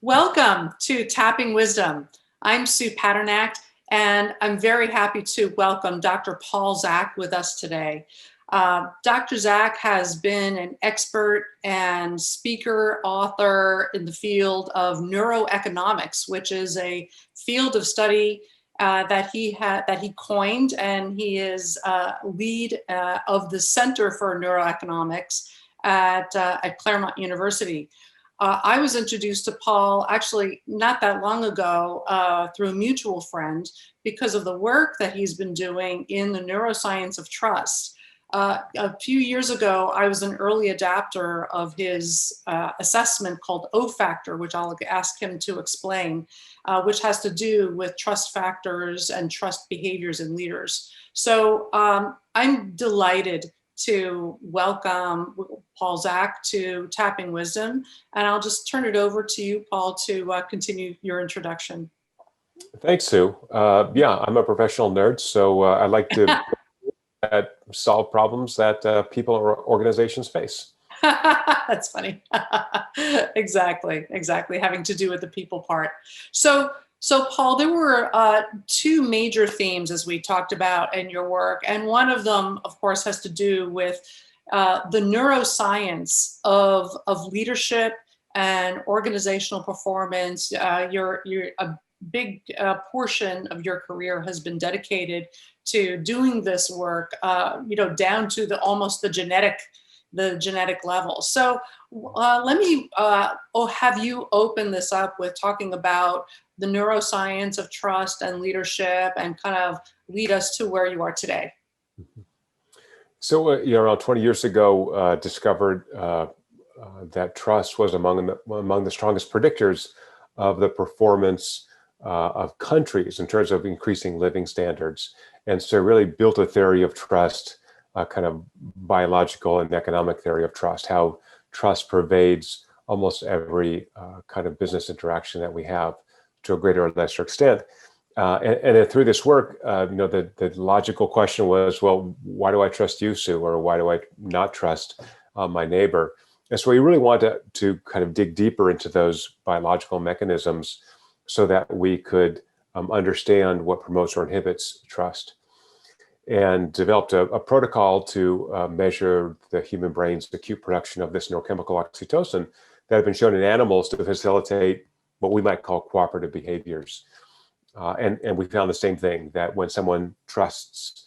Welcome to Tapping Wisdom. I'm Sue Padernacht, and I'm very happy to welcome Dr. Paul Zak with us today. Dr. Zak has been an expert and speaker, author in the field of neuroeconomics, which is a field of study that he coined, and he is lead of the Center for Neuroeconomics at Claremont University. I was introduced to Paul actually not that long ago through a mutual friend because of the work that he's been doing in the neuroscience of trust. A few years ago, I was an early adapter of his assessment called O Factor, which I'll ask him to explain, which has to do with trust factors and trust behaviors in leaders. So I'm delighted to welcome Paul Zak to Tapping Wisdom, and I'll just turn it over to you, Paul, to continue your introduction. Thanks, Sue. Yeah, I'm a professional nerd, so I like to solve problems that people or organizations face. That's funny. Exactly. Having to do with the people part. So Paul, there were two major themes as we talked about in your work, and one of them, of course, has to do with the neuroscience of leadership and organizational performance. You're a big portion of your career has been dedicated to doing this work, down to almost the genetic level. So let me have you open this up with talking about the neuroscience of trust and leadership, and kind of lead us to where you are today. So, around 20 years ago, discovered that trust was among the strongest predictors of the performance of countries in terms of increasing living standards. And so really built a theory of trust, kind of biological and economic theory of trust, how trust pervades almost every kind of business interaction that we have to a greater or lesser extent. And then through this work, the logical question was, well, why do I trust you, Sue? Or why do I not trust my neighbor? And so we really wanted to kind of dig deeper into those biological mechanisms so that we could understand what promotes or inhibits trust, and developed a protocol to measure the human brain's acute production of this neurochemical oxytocin that had been shown in animals to facilitate what we might call cooperative behaviors. And we found the same thing, that when someone trusts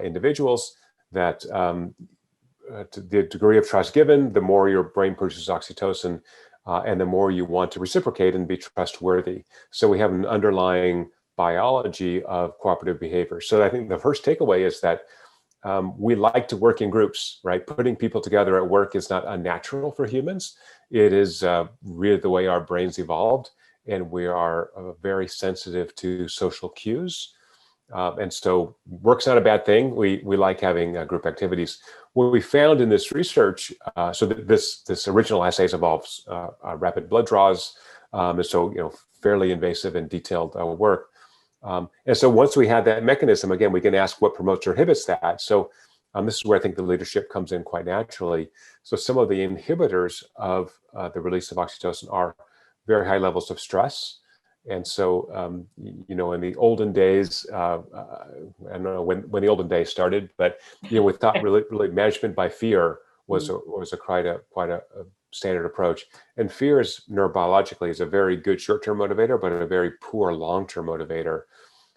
individuals, that the degree of trust given, the more your brain produces oxytocin, and the more you want to reciprocate and be trustworthy. So we have an underlying biology of cooperative behavior. So I think the first takeaway is that we like to work in groups, right? Putting people together at work is not unnatural for humans. It is really the way our brains evolved, and we are very sensitive to social cues. And so work's not a bad thing. We like having group activities. What we found in this research, so this original assays involves rapid blood draws, and so fairly invasive and detailed work. And so once we had that mechanism, again, we can ask what promotes or inhibits that. So this is where I think the leadership comes in quite naturally. So some of the inhibitors of the release of oxytocin are very high levels of stress. And so, in the olden days, I don't know when the olden days started, but we thought really management by fear was quite a standard approach. And fear is neurobiologically is a very good short-term motivator, but a very poor long-term motivator.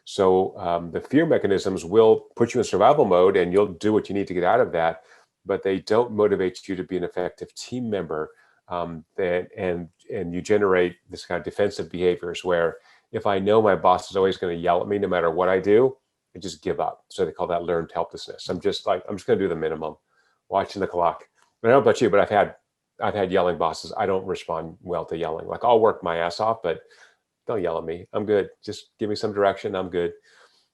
So the fear mechanisms will put you in survival mode, and you'll do what you need to get out of that, but they don't motivate you to be an effective team member. And you generate this kind of defensive behaviors where if I know my boss is always going to yell at me no matter what I do, I just give up. So they call that learned helplessness. I'm just going to do the minimum, watching the clock. But I don't know about you, but I've had yelling bosses. I don't respond well to yelling. Like, I'll work my ass off, but don't yell at me. I'm good. Just give me some direction. I'm good.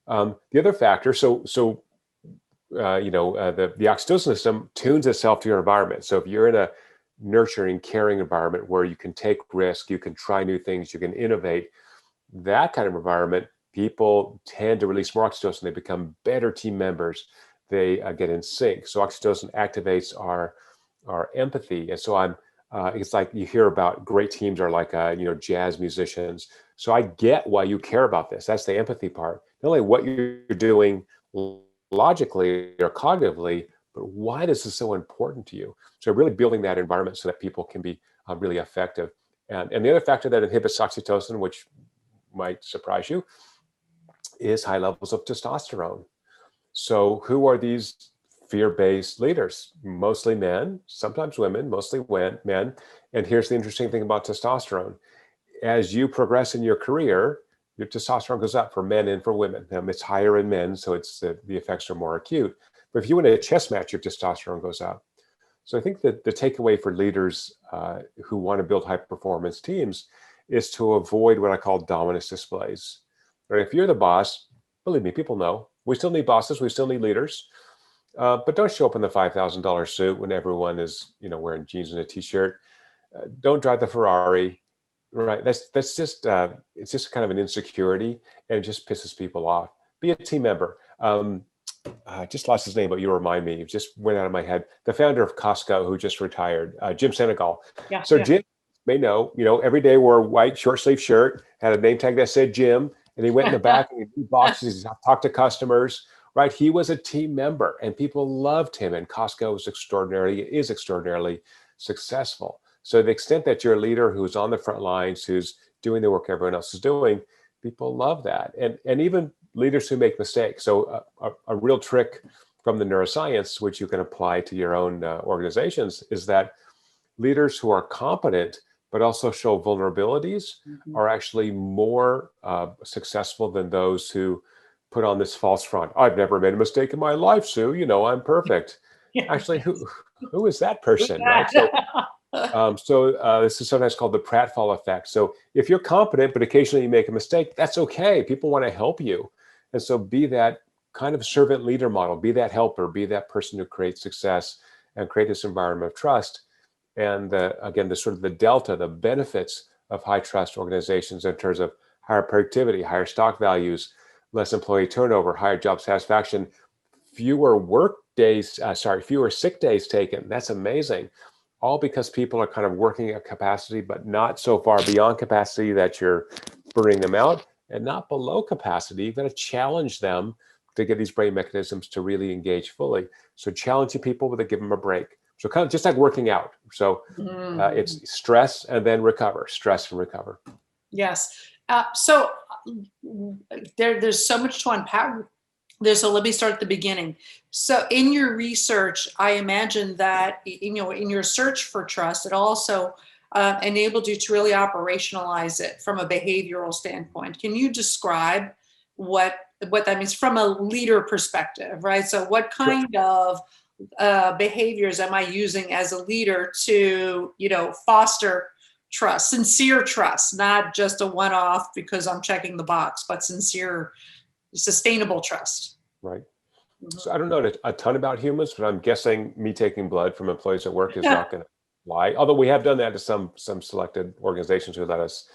The other factor, the oxytocin system tunes itself to your environment. So if you're in a nurturing, caring environment where you can take risk, you can try new things, you can innovate, that kind of environment, people tend to release more oxytocin. They become better team members. They get in sync. So oxytocin activates our empathy. And so I'm It's like you hear about great teams are like, jazz musicians. So I get why you care about this. That's the empathy part. Not only what you're doing logically or cognitively, but why this is so important to you. So really building that environment so that people can be really effective. And the other factor that inhibits oxytocin, which might surprise you, is high levels of testosterone. So who are these fear-based leaders? Mostly men, sometimes women, mostly men. And here's the interesting thing about testosterone. As you progress in your career, your testosterone goes up for men and for women. It's higher in men, so it's the effects are more acute. But if you win a chess match, your testosterone goes up. So I think that the takeaway for leaders who want to build high-performance teams is to avoid what I call dominance displays. Right? If you're the boss, believe me, people know. We still need bosses. We still need leaders. But don't show up in the $5,000 suit when everyone is, wearing jeans and a t-shirt. Don't drive the Ferrari. Right. That's just it's just kind of an insecurity, and it just pisses people off. Be a team member. I just lost his name, but you remind me. It just went out of my head. The founder of Costco, who just retired, Jim Senegal. Yeah. So Yeah. Jim may know, every day wore a white short sleeve shirt, had a name tag that said Jim, and he went in the back and he did boxes, he talked to customers. Right. He was a team member, and people loved him. And Costco is extraordinarily successful. So to the extent that you're a leader who's on the front lines, who's doing the work everyone else is doing, people love that. And even leaders who make mistakes. So a real trick from the neuroscience, which you can apply to your own organizations, is that leaders who are competent but also show vulnerabilities are actually more successful than those who put on this false front. I've never made a mistake in my life, Sue. I'm perfect. Yeah. Actually, who is that person, right? So this is sometimes called the pratfall effect. So if you're competent, but occasionally you make a mistake, that's okay. People want to help you. And so be that kind of servant leader model, be that helper, be that person who creates success and create this environment of trust. And again, the sort of the delta, the benefits of high trust organizations in terms of higher productivity, higher stock values, less employee turnover, higher job satisfaction, fewer fewer sick days taken. That's amazing. All because people are kind of working at capacity, but not so far beyond capacity that you're burning them out, and not below capacity. You've got to challenge them to get these brain mechanisms to really engage fully. So challenging people with give them a break. So kind of just like working out. So it's stress and then recover, stress and recover. Yes. So there's so much to unpack. So let me start at the beginning. So in your research, I imagine that, in your search for trust, it also enabled you to really operationalize it from a behavioral standpoint. Can you describe what that means from a leader perspective, right? So what kind of behaviors am I using as a leader to, foster trust, sincere trust, not just a one-off because I'm checking the box, but sincere, sustainable trust. Right. So I don't know a ton about humans, but I'm guessing me taking blood from employees at work is not going to lie. Although we have done that to some selected organizations who let us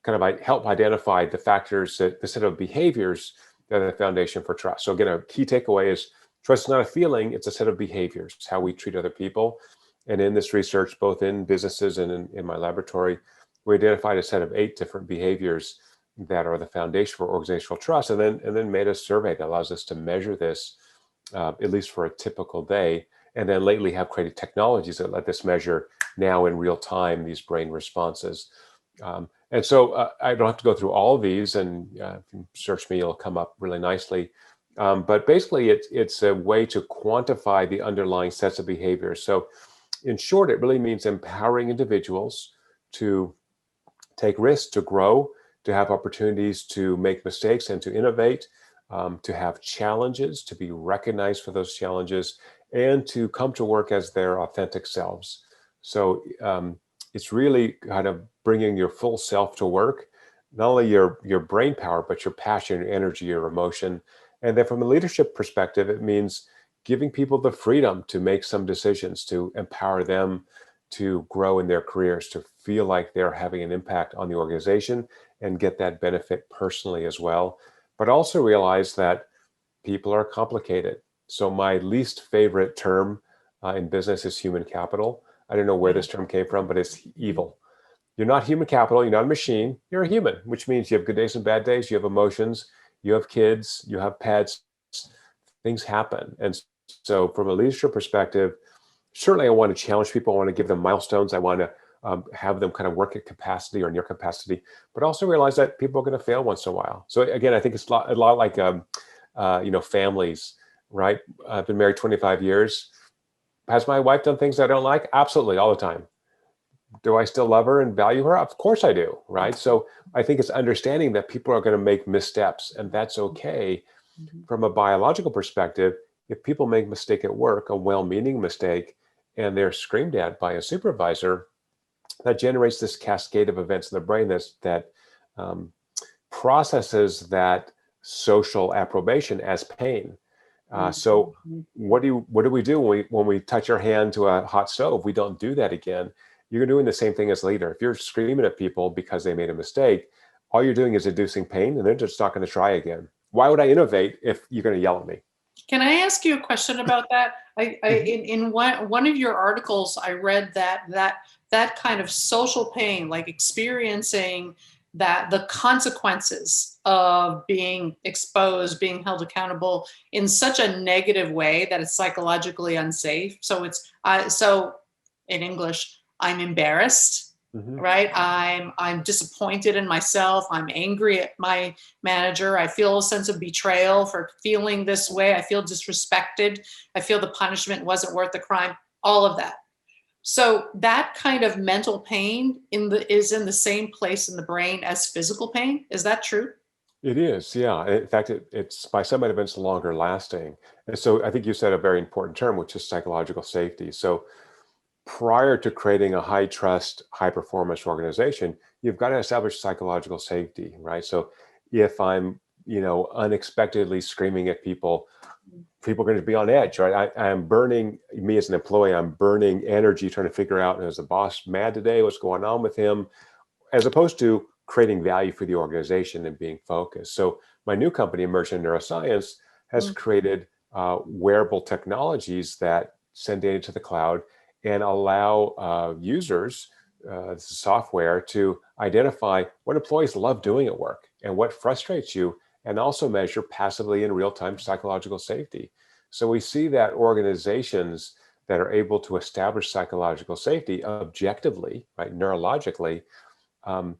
kind of help identify the factors, the set of behaviors that are the foundation for trust. So again, a key takeaway is trust is not a feeling, it's a set of behaviors. It's how we treat other people. And in this research, both in businesses and in my laboratory, we identified a set of 8 different behaviors that are the foundation for organizational trust, and then made a survey that allows us to measure this, at least for a typical day. And then lately have created technologies that let this measure now in real time these brain responses. And so I don't have to go through all of these, and if you search me, it'll come up really nicely. But basically, it's a way to quantify the underlying sets of behaviors. So in short, it really means empowering individuals to take risks, to grow, to have opportunities to make mistakes and to innovate, to have challenges, to be recognized for those challenges, and to come to work as their authentic selves. So it's really kind of bringing your full self to work, not only your brain power, but your passion, your energy, your emotion. And then from a leadership perspective, it means giving people the freedom to make some decisions, to empower them to grow in their careers, to feel like they're having an impact on the organization and get that benefit personally as well. But also realize that people are complicated. So my least favorite term in business is human capital. I don't know where this term came from, but it's evil. You're not human capital. You're not a machine. You're a human, which means you have good days and bad days. You have emotions. You have kids. You have pets. Things happen. And so from a leadership perspective, certainly I want to challenge people. I want to give them milestones. I want to have them kind of work at capacity or near capacity, but also realize that people are going to fail once in a while. So again, I think it's a lot like, families, right? I've been married 25 years. Has my wife done things I don't like? Absolutely, all the time. Do I still love her and value her? Of course I do, right? So I think it's understanding that people are going to make missteps, and that's okay. From a biological perspective, if people make a mistake at work, a well-meaning mistake, and they're screamed at by a supervisor, that generates this cascade of events in the brain that processes that social approbation as pain. So what do we do when we touch our hand to a hot stove? We don't do that again. You're doing the same thing as a leader. If you're screaming at people because they made a mistake, all you're doing is inducing pain, and they're just not going to try again. Why would I innovate if you're going to yell at me? Can I ask you a question about that? In one of your articles, I read that kind of social pain, like experiencing that the consequences of being exposed, being held accountable in such a negative way that it's psychologically unsafe. So so in English, I'm embarrassed. Right. I'm disappointed in myself. I'm angry at my manager. I feel a sense of betrayal for feeling this way. I feel disrespected. I feel the punishment wasn't worth the crime, all of that. So that kind of mental pain is in the same place in the brain as physical pain. Is that true? It is, yeah. In fact, it's by some events longer lasting. And so I think you said a very important term, which is psychological safety. So prior to creating a high trust, high performance organization, you've got to establish psychological safety, right? So if I'm, unexpectedly screaming at people are going to be on edge, right? I'm burning, me as an employee, I'm burning energy trying to figure out, is the boss mad today? What's going on with him? As opposed to creating value for the organization and being focused. So my new company, Immersion Neuroscience, has created wearable technologies that send data to the cloud and allow users, software, to identify what employees love doing at work and what frustrates you, and also measure passively in real-time psychological safety. So we see that organizations that are able to establish psychological safety objectively, right, neurologically, are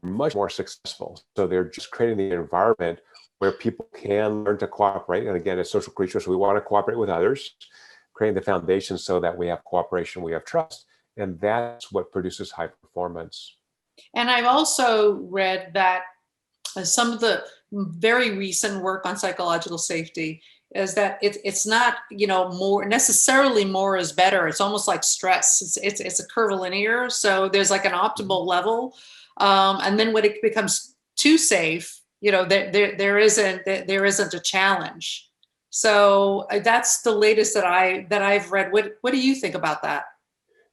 much more successful. So they're just creating the environment where people can learn to cooperate. And again, as social creatures, we want to cooperate with others, creating the foundation so that we have cooperation, we have trust, and that's what produces high performance. And I've also read that some of the very recent work on psychological safety is that it's not, more necessarily more is better. It's almost like stress. It's a curvilinear. So there's like an optimal level. And then when it becomes too safe, there isn't a challenge. So that's the latest that I've read. What do you think about that?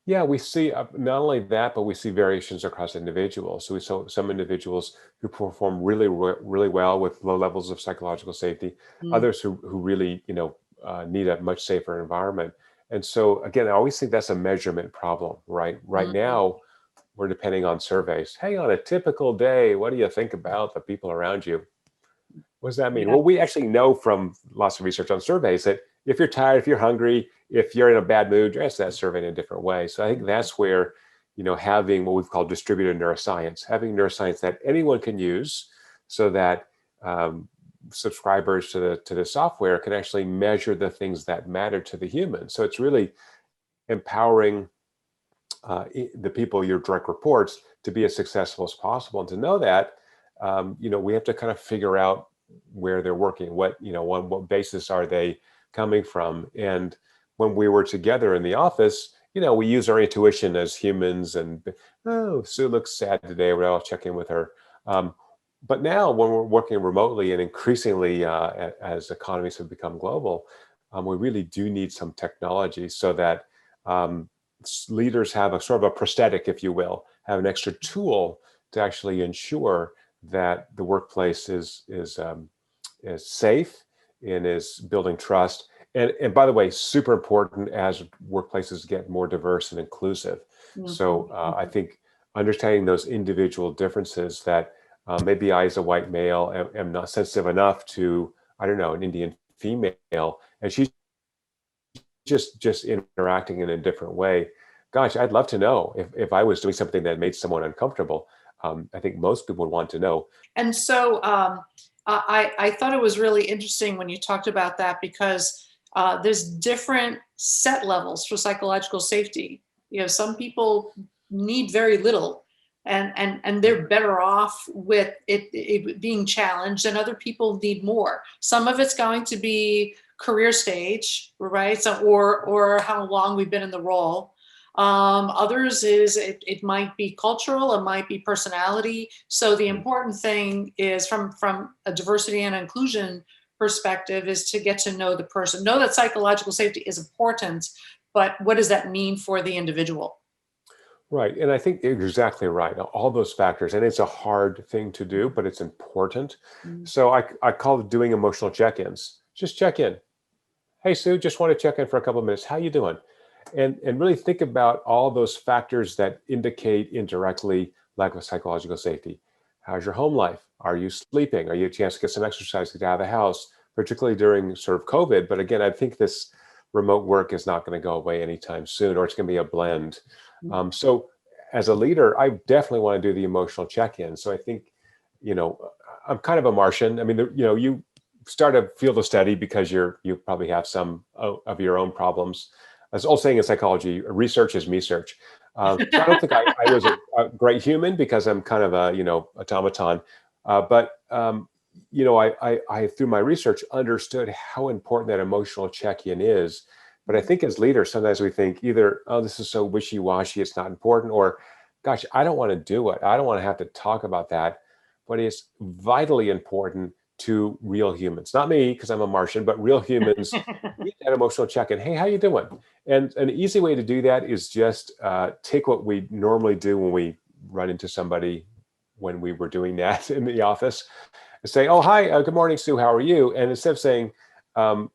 Yeah, we see not only that, but we see variations across individuals. So we saw some individuals who perform really well with low levels of psychological safety, others who really, need a much safer environment. And so again, I always think that's a measurement problem, right? Right now, we're depending on surveys. Hey, on a typical day, what do you think about the people around you? What does that mean? Yeah. Well, we actually know from lots of research on surveys that if you're tired, if you're hungry, if you're in a bad mood, you're answering that survey in a different way. So I think that's where, having what we've called distributed neuroscience, having neuroscience that anyone can use so that subscribers to the software can actually measure the things that matter to the human. So it's really empowering the people, your direct reports, to be as successful as possible. And to know that, we have to kind of figure out where they're working, on what basis are they coming from. And when we were together in the office, we use our intuition as humans, and, oh, Sue looks sad today, well, I'll check in with her. But now when we're working remotely and increasingly as economies have become global, we really do need some technology so that leaders have a sort of a prosthetic, if you will, have an extra tool to actually ensure that the workplace is safe and is building trust, And by the way, super important as workplaces get more diverse and inclusive. So I think understanding those individual differences that maybe I, as a white male, am not sensitive enough to, I don't know, an Indian female, and she's just interacting in a different way. Gosh, I'd love to know if I was doing something that made someone uncomfortable. I think most people would want to know. And so I thought it was really interesting when you talked about that, because there's different set levels for psychological safety. You know, some people need very little, and they're better off with it being challenged, and other people need more. Some of it's going to be career stage, right? So, or how long we've been in the role. Others is it might be cultural, it might be personality. So the important thing is from a diversity and inclusion perspective is to get to know the person, know that psychological safety is important, but what does that mean for the individual? Right. And I think you're exactly right. All those factors. And it's a hard thing to do, but it's important. Mm. So I call it doing emotional check-ins. Just check in. Hey, Sue, just want to check in for a couple of minutes. How you doing? And really think about all those factors that indicate indirectly lack of psychological safety. How's your home life? Are you sleeping? Are you a chance to get some exercise, get out of the house, particularly during sort of COVID? But again, I think this remote work is not going to go away anytime soon, or it's going to be a blend. So as a leader, I definitely want to do the emotional check-in. So I think, I'm kind of a Martian. I mean, you start a field of study because you probably have some of your own problems. As old saying in psychology, research is me search. So I don't think I was a great human because I'm kind of a, automaton. But I through my research understood how important that emotional check-in is. But I think as leaders, sometimes we think either, oh, this is so wishy-washy, it's not important, or gosh, I don't want to do it. I don't want to have to talk about that. But it's vitally important to real humans, not me because I'm a Martian, but real humans need that emotional check-in. Hey, how you doing? And an easy way to do that is just take what we normally do when we run into somebody when we were doing that in the office and say, oh, hi, good morning, Sue, how are you? And instead of saying, how's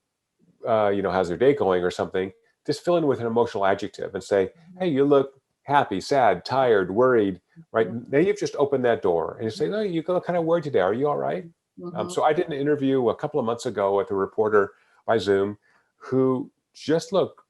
your day going or something, just fill in with an emotional adjective and say, hey, you look happy, sad, tired, worried, right? Now you've just opened that door and you say, no, you look kind of worried today. Are you all right? So I did an interview a couple of months ago with a reporter by Zoom who just looked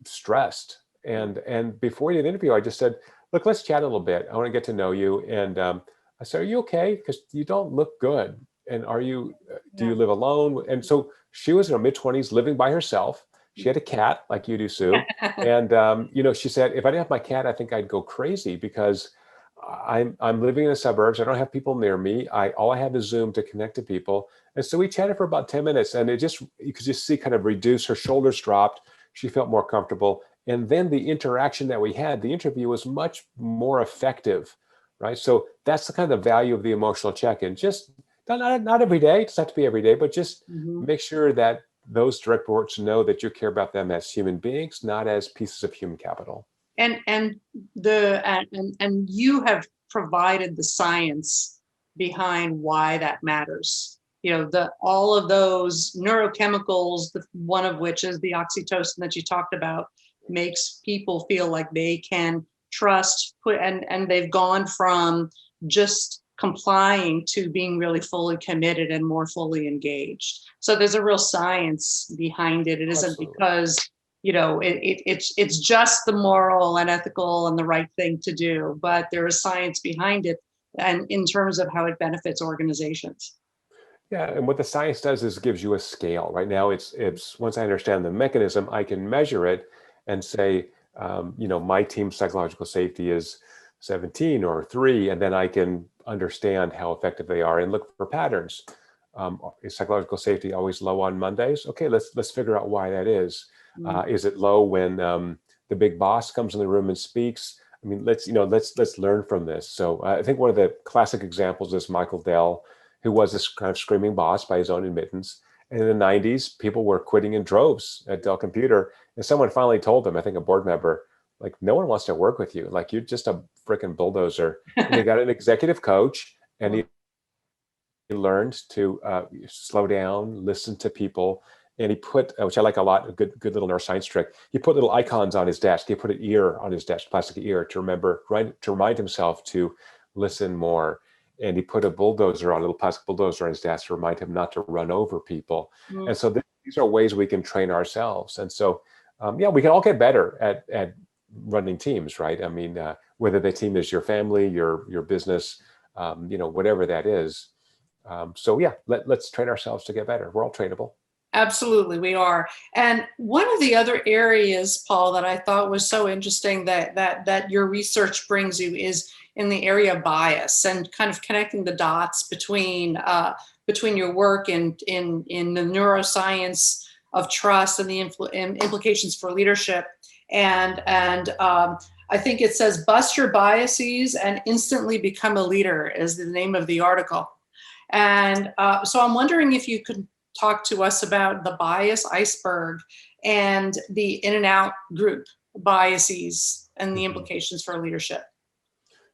stressed. And before we did the interview, I just said, look, let's chat a little bit. I want to get to know you. And I said, are you okay? Because you don't look good. And do you live alone? And so she was in her mid-20s living by herself. She had a cat like you do, Sue. And, she said, if I didn't have my cat, I think I'd go crazy because I'm living in the suburbs. I don't have people near me. All I have is Zoom to connect to people. And so we chatted for about 10 minutes and you could just see kind of reduce, her shoulders dropped. She felt more comfortable. And then the interaction that we had, the interview was much more effective, right? So that's the kind of value of the emotional check-in. Just not every day, it doesn't have to be every day, but just make sure that those direct reports know that you care about them as human beings, not as pieces of human capital. And you have provided the science behind why that matters. All of those neurochemicals, one of which is the oxytocin that you talked about, makes people feel like they can trust, and they've gone from just complying to being really fully committed and more fully engaged. So there's a real science behind it. It isn't Absolutely. because it's just the moral and ethical and the right thing to do, but there is science behind it, and in terms of how it benefits organizations. Yeah, and what the science does is gives you a scale. Right now, it's once I understand the mechanism, I can measure it and say, my team's psychological safety is 17 or 3, and then I can understand how effective they are and look for patterns. Is psychological safety always low on Mondays? Okay, let's figure out why that is. Is it low when the big boss comes in the room and speaks? I mean, let's learn from this. So I think one of the classic examples is Michael Dell, who was this kind of screaming boss by his own admittance. And in the 90s, people were quitting in droves at Dell Computer. And someone finally told him, I think a board member, like, no one wants to work with you. Like, you're just a freaking bulldozer. And he got an executive coach and he learned to slow down, listen to people, and he put, which I like a lot, a good little neuroscience trick. He put little icons on his desk. He put an ear on his desk, plastic ear, to remind himself to listen more. And he put a little plastic bulldozer on his desk to remind him not to run over people. Mm. And so these are ways we can train ourselves. And so, yeah, we can all get better at running teams, right? I mean, whether the team is your family, your business, whatever that is. So yeah, let's train ourselves to get better. We're all trainable. Absolutely, we are. And one of the other areas, Paul, that I thought was so interesting that your research brings you is in the area of bias and kind of connecting the dots between your work in the neuroscience of trust and the implications for leadership. And I think it says bust your biases and instantly become a leader is the name of the article. And so I'm wondering if you could talk to us about the bias iceberg and the in and out group biases and the implications for leadership.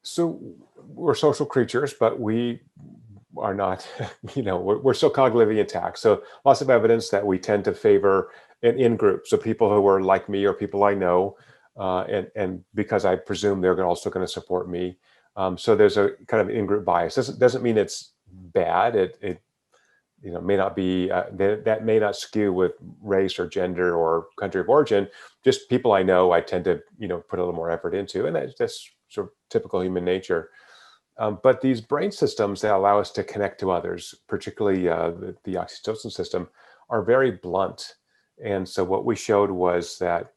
So we're social creatures, but we are not, we're still cognitively intact. So lots of evidence that we tend to favor an in-group. So people who are like me or people I know, and because I presume they're also going to support me. So there's a kind of in-group bias. Doesn't mean it's bad. It may not be, that may not skew with race or gender or country of origin. Just people I know, I tend to, put a little more effort into, and that's sort of typical human nature. But these brain systems that allow us to connect to others, particularly the oxytocin system, are very blunt. And so what we showed was that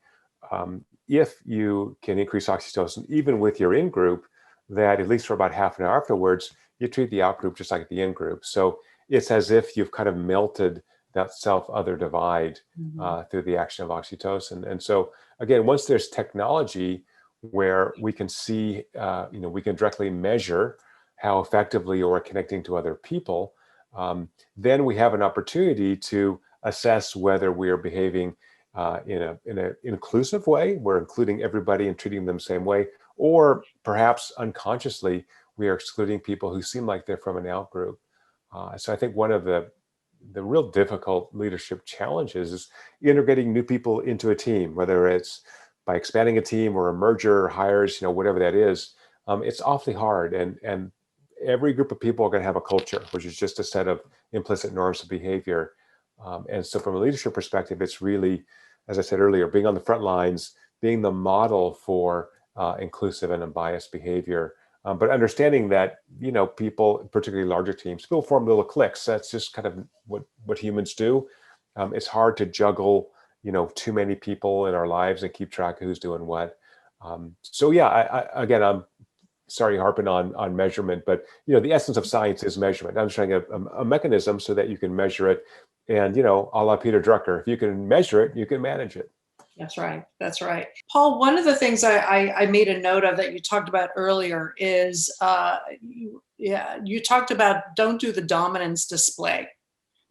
if you can increase oxytocin, even with your in-group, that at least for about half an hour afterwards, you treat the out-group just like the in-group. So it's as if you've kind of melted that self-other divide through the action of oxytocin. And so again, once there's technology where we can see, we can directly measure how effectively we're connecting to other people, then we have an opportunity to assess whether we are behaving in an inclusive way, we're including everybody and treating them the same way, or perhaps unconsciously we are excluding people who seem like they're from an out group. So I think one of the real difficult leadership challenges is integrating new people into a team, whether it's by expanding a team or a merger or hires, whatever that is. It's awfully hard, and every group of people are going to have a culture, which is just a set of implicit norms of behavior. And so from a leadership perspective, it's really, as I said earlier, being on the front lines, being the model for inclusive and unbiased behavior. But understanding that, people, particularly larger teams, people form little cliques. That's just kind of what humans do. It's hard to juggle, too many people in our lives and keep track of who's doing what. So yeah, again, I'm sorry harping on measurement, but the essence of science is measurement. I'm trying a mechanism so that you can measure it. And, a la Peter Drucker, if you can measure it, you can manage it. That's right. That's right. Paul, one of the things I made a note of that you talked about earlier is, you talked about don't do the dominance display.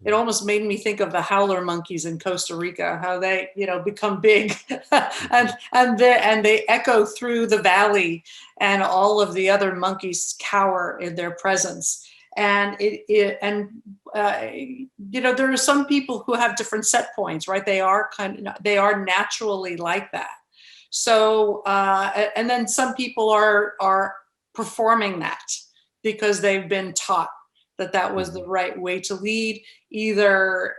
It almost made me think of the howler monkeys in Costa Rica, how they, become big and they echo through the valley, and all of the other monkeys cower in their presence. And there are some people who have different set points, right? They are naturally like that. So, and then some people are performing that because they've been taught that was the right way to lead, either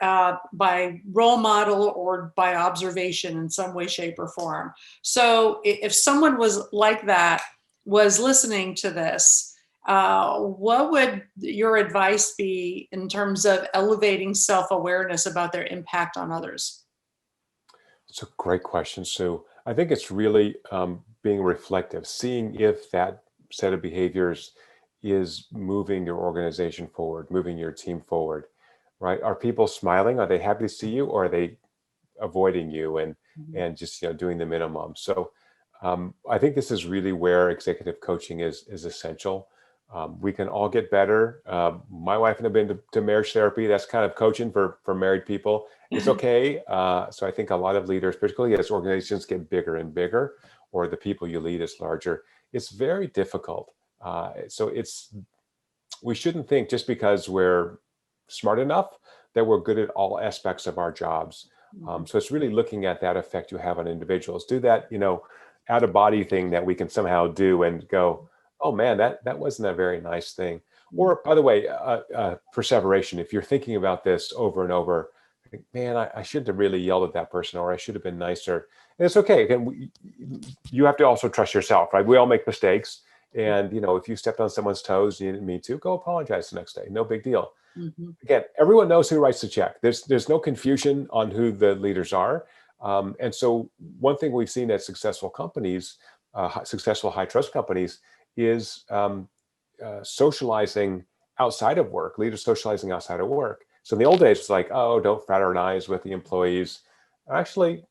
by role model or by observation in some way, shape, or form. So if someone was like that, was listening to this, what would your advice be in terms of elevating self-awareness about their impact on others? It's a great question, Sue. I think it's really being reflective, seeing if that set of behaviors is moving your organization forward, moving your team forward, right? Are people smiling? Are they happy to see you, or are they avoiding you and just doing the minimum? So I think this is really where executive coaching is essential. We can all get better. My wife and I have been to marriage therapy. That's kind of coaching for married people. It's okay. So I think a lot of leaders, particularly as organizations get bigger and bigger, or the people you lead is larger, it's very difficult. So we shouldn't think just because we're smart enough that we're good at all aspects of our jobs. So it's really looking at that effect you have on individuals. Do that, out of body thing that we can somehow do and go, oh man, that wasn't a very nice thing. Or by the way, perseveration. If you're thinking about this over and over, think, man, I shouldn't have really yelled at that person, or I should have been nicer. And it's okay. Again, you have to also trust yourself, right? We all make mistakes. And, if you stepped on someone's toes, you didn't mean to, go apologize the next day. No big deal. Again, everyone knows who writes the check. There's no confusion on who the leaders are. And so one thing we've seen at successful companies, successful high trust companies, is socializing outside of work, leaders socializing outside of work. So in the old days, it's like, oh, don't fraternize with the employees. Actually,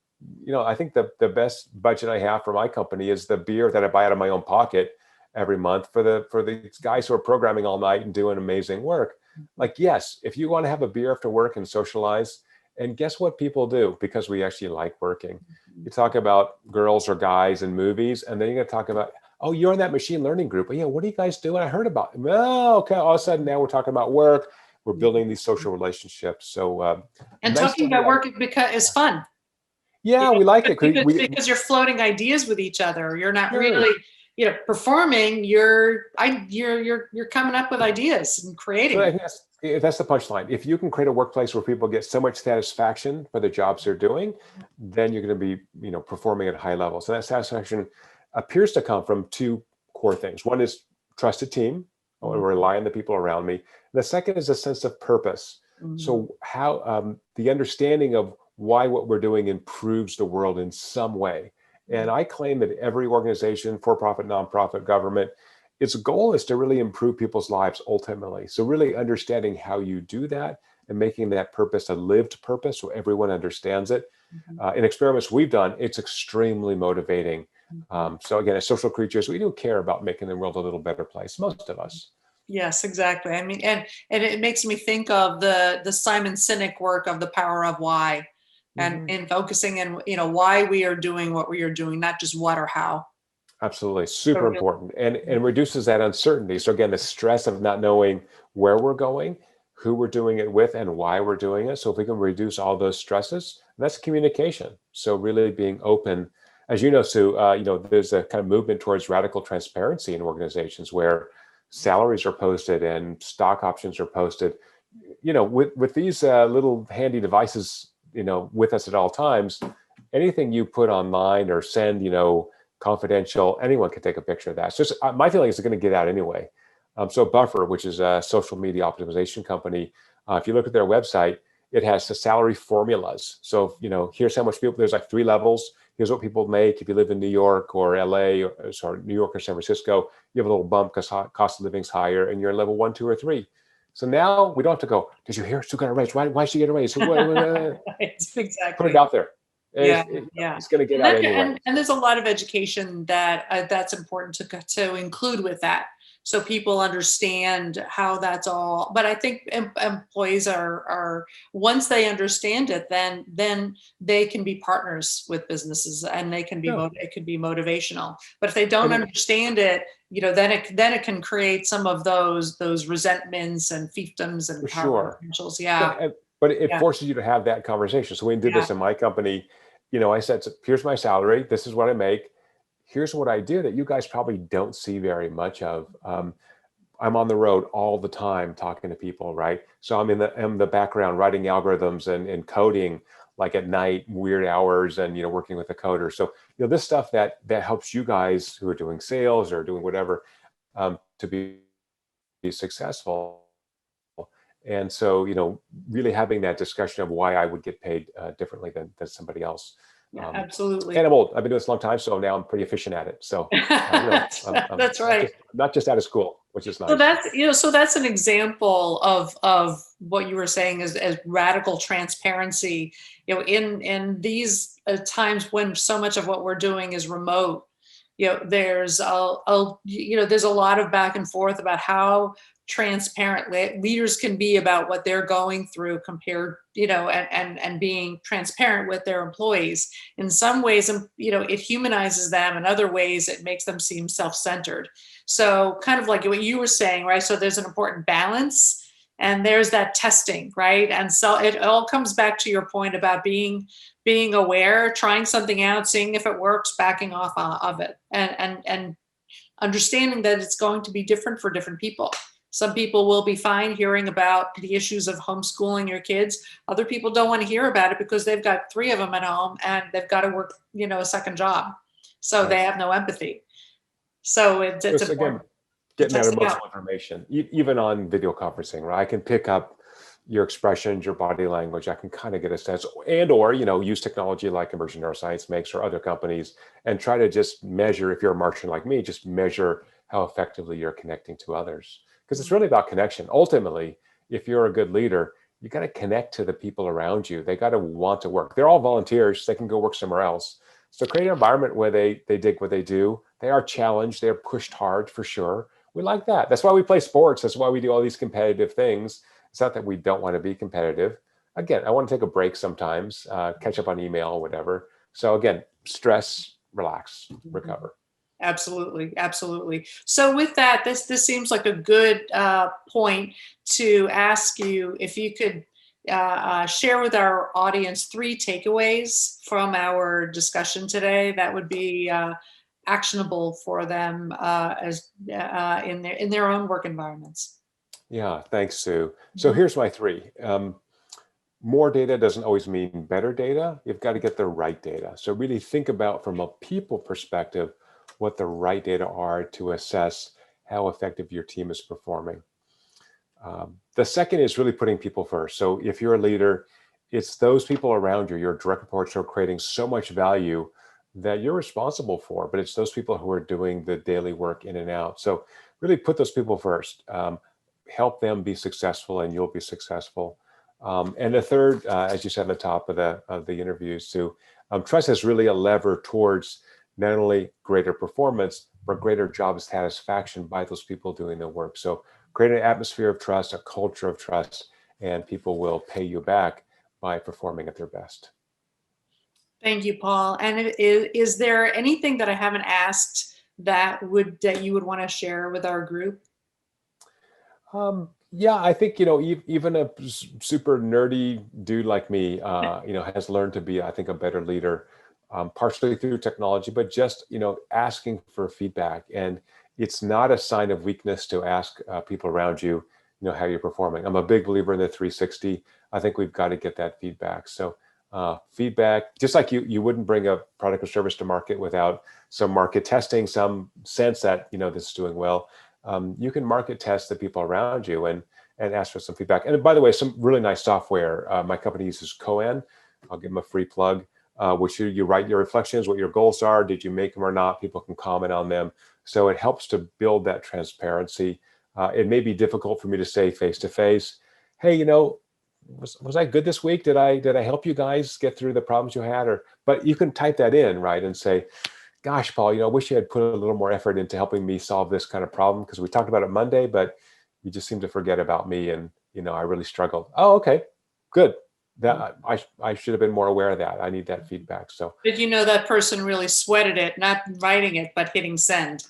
I think the best budget I have for my company is the beer that I buy out of my own pocket every month for the guys who are programming all night and doing amazing work. Like, yes, if you want to have a beer after work and socialize, and guess what people do? Because we actually like working. You talk about girls or guys in movies, and then you're going to talk about, oh, you're in that machine learning group. Yeah, what are you guys doing? I heard about it. Oh, okay. All of a sudden, now we're talking about work. We're building these social relationships. So, and nice talking about work because it's fun. Yeah, we like it because you're floating ideas with each other. You're not really, performing. You're coming up with ideas and creating. So I think that's the punchline. If you can create a workplace where people get so much satisfaction for the jobs they're doing, then you're going to be, performing at a high level. So that satisfaction appears to come from two core things. One is trusted team. I want to rely on the people around me. The second is a sense of purpose. So how the understanding of why what we're doing improves the world in some way. And I claim that every organization, for-profit, nonprofit, government, its goal is to really improve people's lives ultimately. So really understanding how you do that and making that purpose a lived purpose so everyone understands it. In experiments we've done, it's extremely motivating. So again, as social creatures, we do care about making the world a little better place, most of us. Yes, exactly. I mean, and it makes me think of the Simon Sinek work of The Power of Why, and in focusing and why we are doing what we are doing, not just what or how. Absolutely, super important, and reduces that uncertainty. So again, the stress of not knowing where we're going, who we're doing it with, and why we're doing it. So if we can reduce all those stresses, that's communication. So really being open, as you know, Sue, there's a kind of movement towards radical transparency in organizations where salaries are posted and stock options are posted. With these little handy devices, with us at all times, anything you put online or send, confidential, anyone can take a picture of that. It's just my feeling is it's going to get out anyway. So Buffer, which is a social media optimization company, if you look at their website, it has the salary formulas. So, here's how much people, there's like 3 levels. Here's what people make. If you live in New York or LA, New York or San Francisco, you have a little bump because cost of living's higher and you're in level 1, 2, or 3. So now we don't have to go, did you hear Sue got a raise? Why should she get a raise? Exactly. Put it out there. It's going to get out anyway. And there's a lot of education that's important to include with that, so people understand how that's all. But I think employees are once they understand it, then they can be partners with businesses, and they can be it can be motivational. But if they don't understand it, then it can create some of those resentments and fiefdoms and power potentials. But it forces you to have that conversation. So we did this in my company. I said, here's my salary. This is what I make. Here's what I do that you guys probably don't see very much of. I'm on the road all the time talking to people, right? So I'm in the background writing algorithms and coding, like at night, weird hours, and working with a coder. So this stuff that helps you guys who are doing sales or doing whatever to be successful. And so, really having that discussion of why I would get paid differently than somebody else. Absolutely. And I'm old. I've been doing this a long time, so now I'm pretty efficient at it. So that's right. Not just out of school, which is nice. So that's an example of what you were saying as radical transparency. In these times when so much of what we're doing is remote, there's there's a lot of back and forth about how transparent leaders can be about what they're going through compared, and being transparent with their employees. In some ways, it humanizes them. In other ways, it makes them seem self-centered. So kind of like what you were saying, right? So there's an important balance And there's that testing, right? And so it all comes back to your point about being aware, trying something out, seeing if it works, backing off of it, and understanding that it's going to be different for different people. Some people will be fine hearing about the issues of homeschooling your kids. Other people don't want to hear about it because they've got 3 of them at home and they've got to work, a second job. So Right. they have no empathy. So it's Again, important to getting that test it emotional out. information, even on video conferencing, right? I can pick up your expressions, your body language. I can kind of get a sense, and or use technology like Immersion Neuroscience makes or other companies, and try to just measure. If you're a Martian like me, just measure how effectively you're connecting to others, because it's really about connection. Ultimately, if you're a good leader, you got to connect to the people around you. They got to want to work. They're all volunteers. They can go work somewhere else. So create an environment where they dig what they do. They are challenged. They're pushed hard for sure. We like that. That's why we play sports. That's why we do all these competitive things. It's not that we don't want to be competitive. Again, I want to take a break sometimes, catch up on email or whatever. So again, stress, relax, recover. Absolutely, absolutely. So with that, this seems like a good point to ask you if you could share with our audience 3 takeaways from our discussion today that would be actionable for them as in their own work environments. Yeah, thanks, Sue. So here's my 3. More data doesn't always mean better data. You've got to get the right data. So really think about, from a people perspective, what the right data are to assess how effective your team is performing. The second is really putting people first. So if you're a leader, it's those people around you, your direct reports, who are creating so much value that you're responsible for, but it's those people who are doing the daily work in and out. So really put those people first. Help them be successful, and you'll be successful. And the third, as you said at the top of the interview, Sue, trust is really a lever towards not only greater performance, but greater job satisfaction by those people doing the work. So create an atmosphere of trust, a culture of trust, and people will pay you back by performing at their best. Thank you, Paul. And is there anything that I haven't asked that you would want to share with our group? Yeah, I think, even a super nerdy dude like me, has learned to be, I think, a better leader, partially through technology, but just, asking for feedback. And it's not a sign of weakness to ask people around you, how you're performing. I'm a big believer in the 360. I think we've got to get that feedback. So feedback, just like you wouldn't bring a product or service to market without some market testing, some sense that, this is doing well. You can market test the people around you and ask for some feedback. And by the way, some really nice software. My company uses Coan. I'll give them a free plug, which you write your reflections, what your goals are. Did you make them or not? People can comment on them. So it helps to build that transparency. It may be difficult for me to say face to face, hey, was I good this week? Did I help you guys get through the problems you had? But you can type that in, right, and say, gosh, Paul, I wish you had put a little more effort into helping me solve this kind of problem, because we talked about it Monday, but you just seem to forget about me, and I really struggled. Oh, okay, good. That I should have been more aware of that. I need that feedback. So Did you know that person really sweated it, not writing it, but hitting send?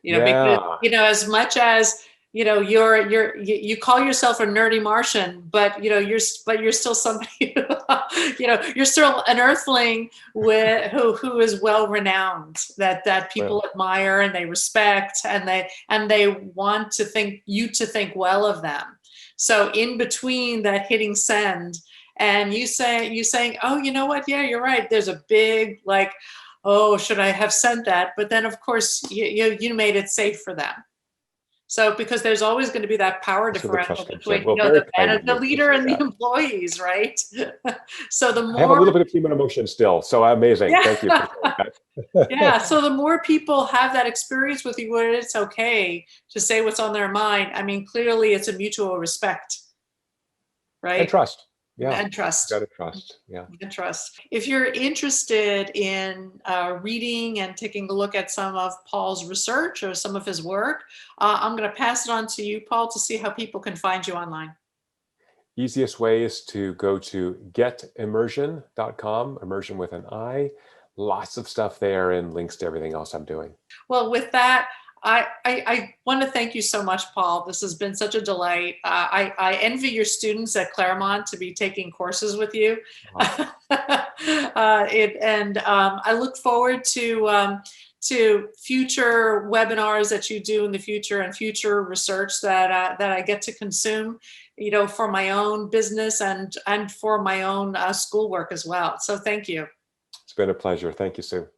Because yeah, as much as you call yourself a nerdy Martian, but you're still somebody you're still an Earthling who is well renowned, that people well, admire and they respect, and they want to think well of them. So in between that hitting send and you saying, oh, you know what, yeah, you're right, there's a big, like, oh, should I have sent that? But then, of course, you made it safe for them. So because there's always going to be that power so the differential trust comes in. between Well, very kind of the you. leader Appreciate and the that. employees, right? So the I have a more, little bit of human emotion still, so amazing. yeah, Thank you for sharing yeah. that. So the more people have that experience with you, where it's okay to say what's on their mind. I mean, clearly it's a mutual respect, And right? trust. Yeah, And trust. got to trust. Yeah. And trust. If you're interested in reading and taking a look at some of Paul's research or some of his work, I'm going to pass it on to you, Paul, to see how people can find you online. Easiest way is to go to getimmersion.com, immersion with an I. Lots of stuff there and links to everything else I'm doing. Well, with that, I want to thank you so much, Paul. This has been such a delight. I envy your students at Claremont to be taking courses with you. I look forward to future webinars that you do in the future and future research that I get to consume, for my own business and for my own schoolwork as well. So thank you. It's been a pleasure. Thank you, Sue.